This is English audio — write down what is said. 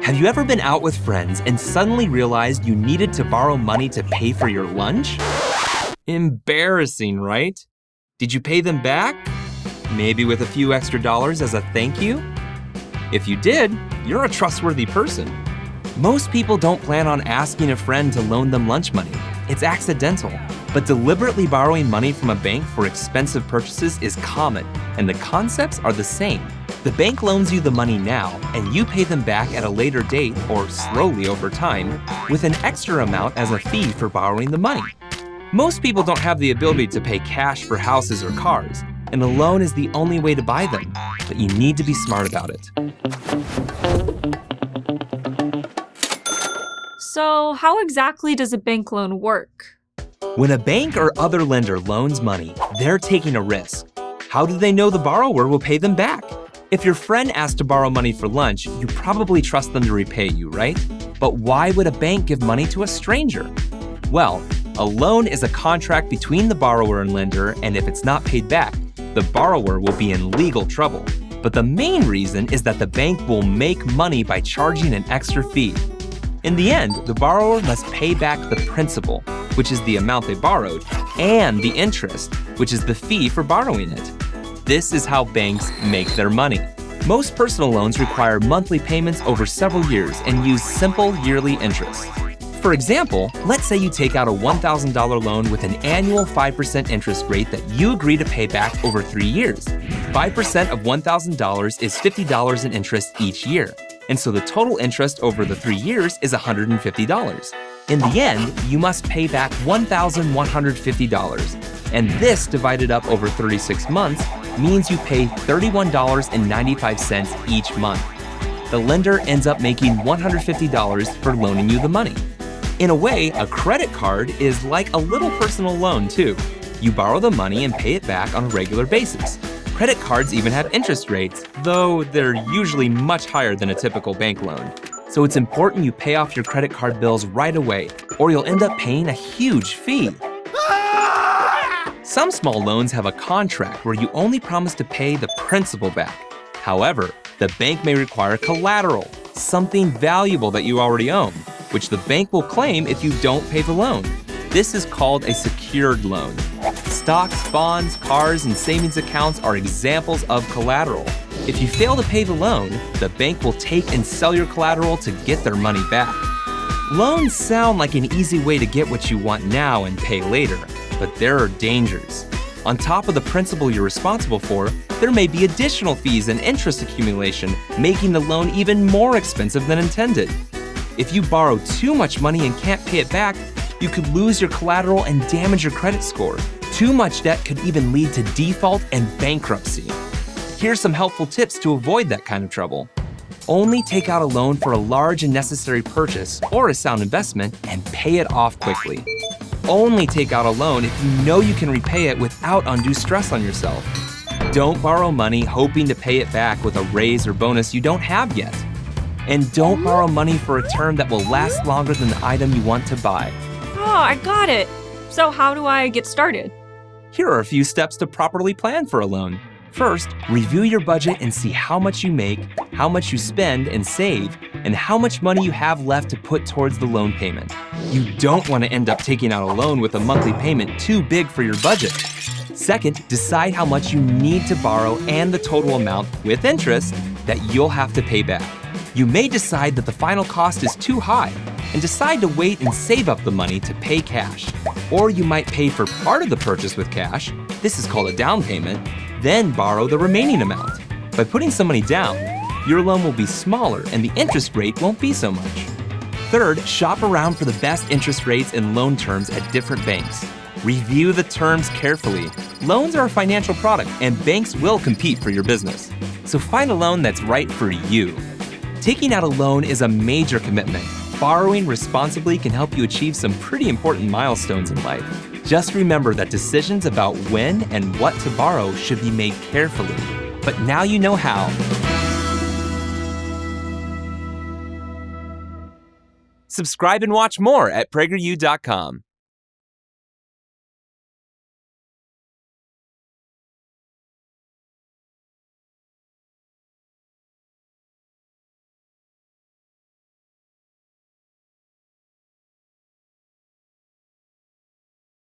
Have you ever been out with friends and suddenly realized you needed to borrow money to pay for your lunch? Embarrassing, right? Did you pay them back? Maybe with a few extra dollars as a thank you? If you did, you're a trustworthy person. Most people don't plan on asking a friend to loan them lunch money. It's accidental. But deliberately borrowing money from a bank for expensive purchases is common, and the concepts are the same. The bank loans you the money now, and you pay them back at a later date or slowly over time, with an extra amount as a fee for borrowing the money. Most people don't have the ability to pay cash for houses or cars, and a loan is the only way to buy them, but you need to be smart about it. So, how exactly does a bank loan work? When a bank or other lender loans money, they're taking a risk. How do they know the borrower will pay them back? If your friend asks to borrow money for lunch, you probably trust them to repay you, right? But why would a bank give money to a stranger? Well, a loan is a contract between the borrower and lender, and if it's not paid back, the borrower will be in legal trouble. But the main reason is that the bank will make money by charging an extra fee. In the end, the borrower must pay back the principal, which is the amount they borrowed, and the interest, which is the fee for borrowing it. This is how banks make their money. Most personal loans require monthly payments over several years and use simple yearly interest. For example, let's say you take out a $1,000 loan with an annual 5% interest rate that you agree to pay back over 3 years. 5% of $1,000 is $50 in interest each year, and so the total interest over the 3 years is $150. In the end, you must pay back $1,150, and this divided up over 36 months means you pay $31.95 each month. The lender ends up making $150 for loaning you the money. In a way, a credit card is like a little personal loan too. You borrow the money and pay it back on a regular basis. Credit cards even have interest rates, though they're usually much higher than a typical bank loan. So it's important you pay off your credit card bills right away, or you'll end up paying a huge fee. Some small loans have a contract where you only promise to pay the principal back. However, the bank may require collateral, something valuable that you already own, which the bank will claim if you don't pay the loan. This is called a secured loan. Stocks, bonds, cars, and savings accounts are examples of collateral. If you fail to pay the loan, the bank will take and sell your collateral to get their money back. Loans sound like an easy way to get what you want now and pay later, but there are dangers. On top of the principal you're responsible for, there may be additional fees and interest accumulation, making the loan even more expensive than intended. If you borrow too much money and can't pay it back, you could lose your collateral and damage your credit score. Too much debt could even lead to default and bankruptcy. Here's some helpful tips to avoid that kind of trouble. Only take out a loan for a large and necessary purchase or a sound investment and pay it off quickly. Only take out a loan if you know you can repay it without undue stress on yourself. Don't borrow money hoping to pay it back with a raise or bonus you don't have yet. And don't borrow money for a term that will last longer than the item you want to buy. Oh, I got it. So how do I get started? Here are a few steps to properly plan for a loan. First, review your budget and see how much you make, how much you spend and save, and how much money you have left to put towards the loan payment. You don't want to end up taking out a loan with a monthly payment too big for your budget. Second, decide how much you need to borrow and the total amount, with interest, that you'll have to pay back. You may decide that the final cost is too high and decide to wait and save up the money to pay cash. Or you might pay for part of the purchase with cash, this is called a down payment, then borrow the remaining amount. By putting some money down, your loan will be smaller and the interest rate won't be so much. Third, shop around for the best interest rates and loan terms at different banks. Review the terms carefully. Loans are a financial product and banks will compete for your business. So find a loan that's right for you. Taking out a loan is a major commitment. Borrowing responsibly can help you achieve some pretty important milestones in life. Just remember that decisions about when and what to borrow should be made carefully. But now you know how. Subscribe and watch more at PragerU.com.